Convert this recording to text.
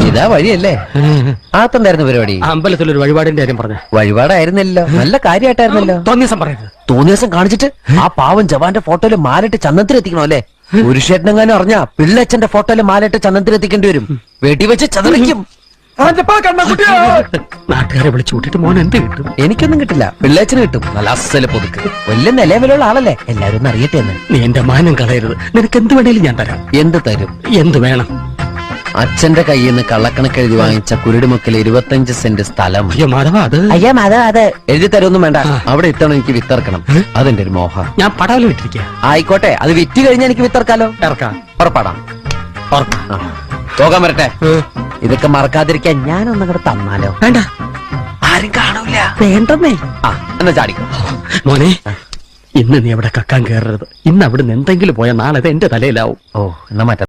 ഇതാ വഴിയല്ലേ? ആത്തെന്തായിരുന്നു പരിപാടി? അമ്പലത്തിലൊരു വഴിപാടിന്റെ കാര്യം പറഞ്ഞു. വഴിപാടായിരുന്നല്ലോ, നല്ല കാര്യമായിട്ടായിരുന്നല്ലോ. തോന്നിയസം പറയരുത്. തോന്നിയസം കാണിച്ചിട്ട് ആ പാവം ജവാന്റെ ഫോട്ടോയില് മാലിട്ട് ചന്ദനത്തിലെത്തിക്കണോ അല്ലേ? പുരുഷേട്ടനെങ്ങാനും അറിഞ്ഞാ പിള്ളച്ചന്റെ ഫോട്ടോയില് മാലിട്ട് ചന്ദനത്തിലെത്തിക്കേണ്ടി വരും. വെടിവെച്ച് ചതറിക്കും. നാട്ടുകാരെ വിളിച്ചു കൂട്ടിട്ട് മോൻ എന്ത് കിട്ടും? എനിക്കൊന്നും കിട്ടില്ല, പിള്ളേച്ചന് കിട്ടും. നല്ല അസല് പൊതുക്ക്, വലിയ നിലവിലുള്ള ആളല്ലേ, എല്ലാരും ഒന്ന് അറിയട്ടെ എന്ന്. നീ എന്റെ മാനം കളയരുത്. നിനക്ക് എന്ത് വേണേലും ഞാൻ തരാം. എന്ത് തരും? എന്ത് വേണം? അച്ഛന്റെ കയ്യിൽ നിന്ന് കള്ളക്കണക്ക് എഴുതി വാങ്ങിച്ച കുരുടിമുക്കിൽ 25 സെന്റ് സ്ഥലം. അയ്യോ മാധവ, അത് അയ്യാ മാധവ, അത് എഴുതി തരൊന്നും വേണ്ട. അവിടെ ഇത്തവണ എനിക്ക് വിത്തറക്കണം, അതെന്റെ ഒരു മോഹം. ഞാൻ പടാവലും ഇട്ടിരിക്കുക. ആയിക്കോട്ടെ, അത് വിറ്റ് കഴിഞ്ഞാൽ എനിക്ക് വിത്തറക്കാലോ. ഇറക്കാം. പുറപ്പാടാം. പോകാൻ വരട്ടെ. ഇതൊക്കെ മറക്കാതിരിക്കാൻ ഞാനൊന്നും കൂടെ തന്നാലോ? വേണ്ട, ആരും കാണൂല. വേണ്ടെന്നേ. എന്നാ ചാടിക്കോ മോനെ. ഇന്ന് നീ അവിടെ കക്കാൻ കയറരുത്. ഇന്ന് അവിടുന്ന് എന്തെങ്കിലും പോയാൽ നാളെ എന്റെ തലയിലാവും. ഓ, എന്നാ മാറ്റാം.